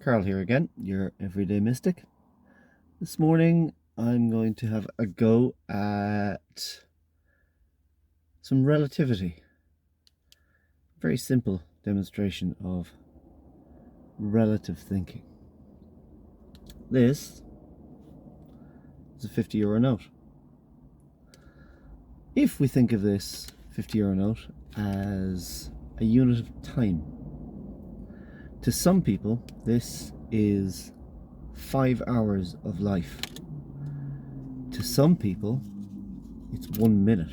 Carl here again, your everyday mystic. This morning I'm going to have a go at some relativity. Very simple demonstration of relative thinking. This is a 50 euro note. If we think of this 50 euro note as a unit of time, to some people this is 5 hours of life. To some people it's 1 minute.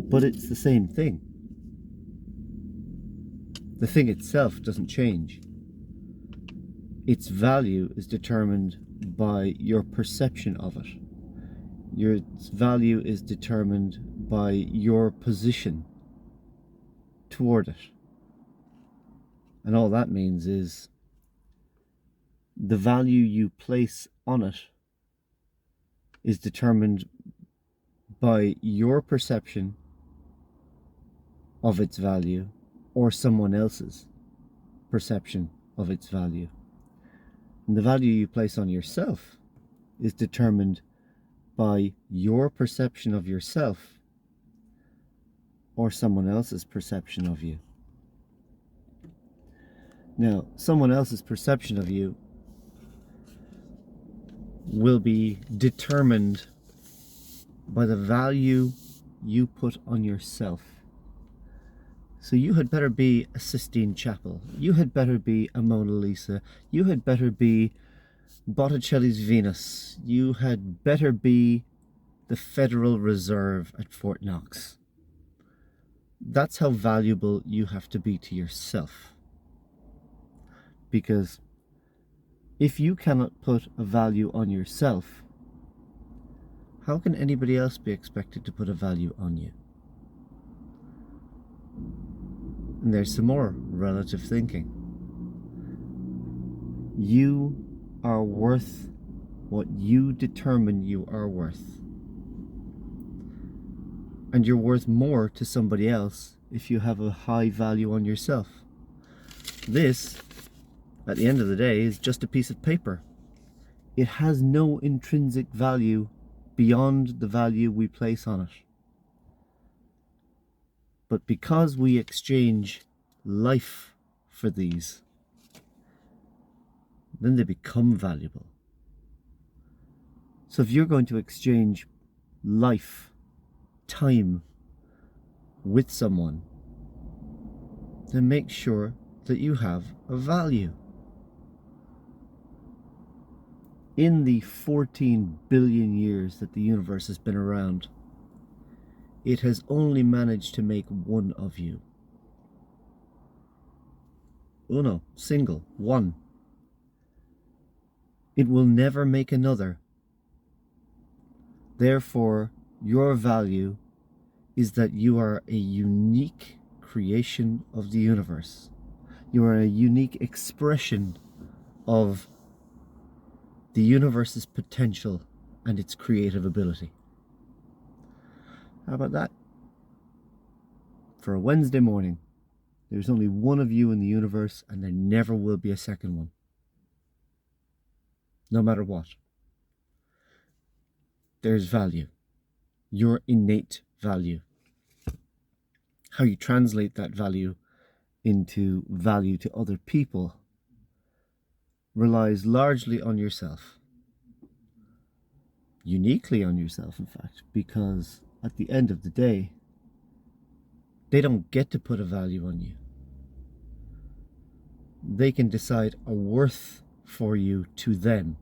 But it's the same thing. The thing itself doesn't change. Its value is determined by your perception of it. Its value is determined by your position toward it. And all that means is the value you place on it is determined by your perception of its value or someone else's perception of its value. And the value you place on yourself is determined by your perception of yourself or someone else's perception of you. Now, someone else's perception of you will be determined by the value you put on yourself. So you had better be a Sistine Chapel. You had better be a Mona Lisa. You had better be Botticelli's Venus. You had better be the Federal Reserve at Fort Knox. That's how valuable you have to be to yourself. Because if you cannot put a value on yourself, how can anybody else be expected to put a value on you? And there's some more relative thinking. You are worth what you determine you are worth. And you're worth more to somebody else if you have a high value on yourself. This, at the end of the day, is just a piece of paper. It has no intrinsic value beyond the value we place on it. But because we exchange life for these, then they become valuable. So if you're going to exchange life, time with someone, then make sure that you have a value. In the 14 billion years that the universe has been around, it has only managed to make one of you. Uno, single, one. It will never make another. Therefore, your value is that you are a unique creation of the universe. You are a unique expression of the universe's potential and its creative ability. How about that? For a Wednesday morning, there's only one of you in the universe, and there never will be a second one. No matter what. There's value. Your innate value. How you translate that value into value to other people relies largely on yourself. Uniquely on yourself, in fact, because at the end of the day, they don't get to put a value on you. They can decide a worth for you to them.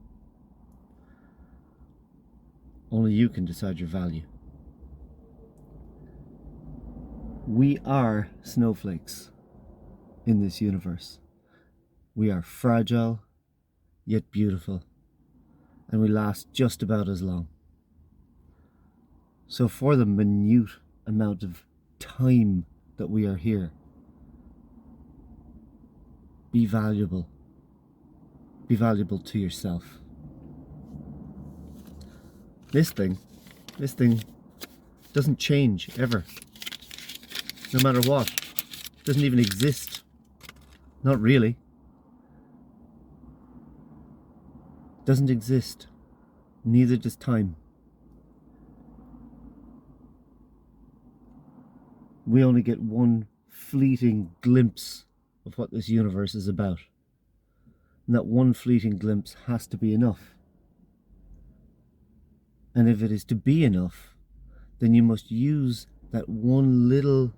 Only you can decide your value. We are snowflakes in this universe. We are fragile, yet beautiful, and we last just about as long. So for the minute amount of time that we are here, be valuable. Be valuable to yourself. This thing doesn't change ever. No matter what. It doesn't even exist. Not really. doesn't exist. Neither does time. We only get one fleeting glimpse of what this universe is about. And that one fleeting glimpse has to be enough. And if it is to be enough, then you must use that one little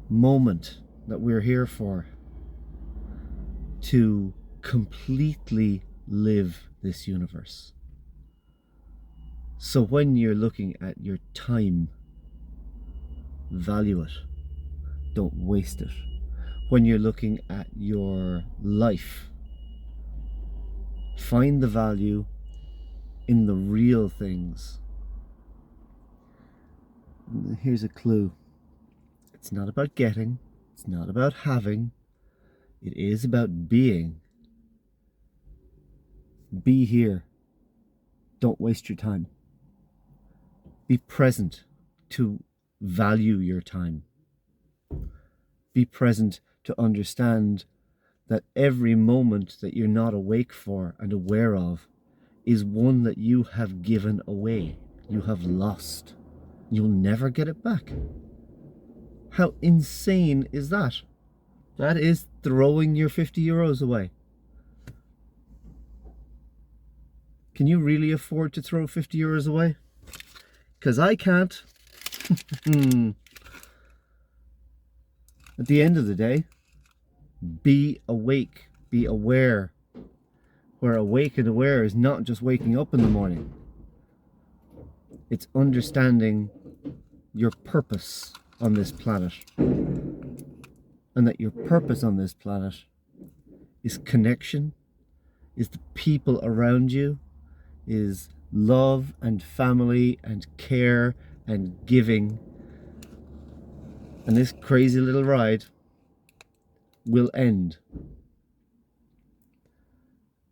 moment that we're here for to completely live this universe. So when you're looking at your time, value it. Don't waste it. When you're looking at your life, find the value in the real things. Here's a clue. It's not about getting. It's not about having. It is about being. Be here. Don't waste your time. Be present to value your time. Be present to understand that every moment that you're not awake for and aware of is one that you have given away. You have lost. You'll never get it back. How insane is that? That is throwing your 50 euros away. Can you really afford to throw 50 euros away? Because I can't. At the end of the day, be awake, be aware. Where awake and aware is not just waking up in the morning. It's understanding your purpose on this planet. And that your purpose on this planet is connection, is the people around you, is love and family and care and giving. And this crazy little ride will end.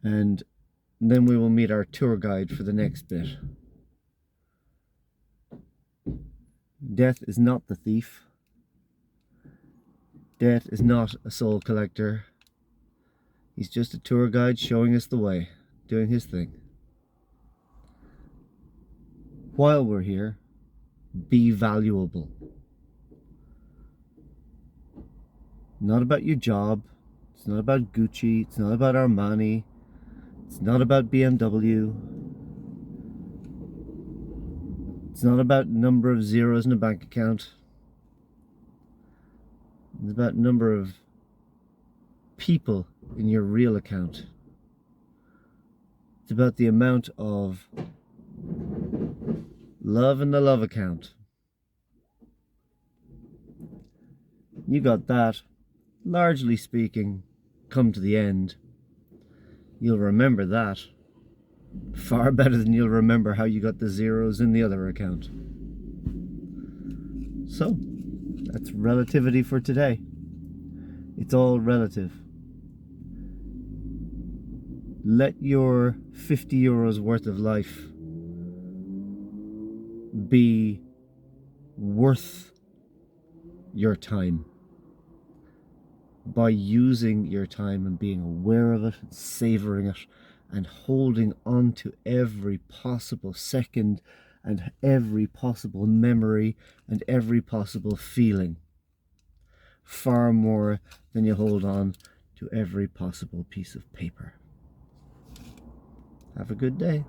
And then we will meet our tour guide for the next bit. Death is not the thief. Death is not a soul collector. He's just a tour guide showing us the way, doing his thing. While we're here, be valuable. Not about your job. It's not about Gucci. It's not about Armani. It's not about BMW. It's not about number of zeros in a bank account. It's about number of people in your real account. It's about the amount of love in the love account. You got that, largely speaking, come to the end. You'll remember that far better than you'll remember how you got the zeros in the other account. So, that's relativity for today. It's all relative. Let your 50 euros worth of life be worth your time by using your time and being aware of it and savoring it and holding on to every possible second and every possible memory and every possible feeling, far more than you hold on to every possible piece of paper. Have a good day.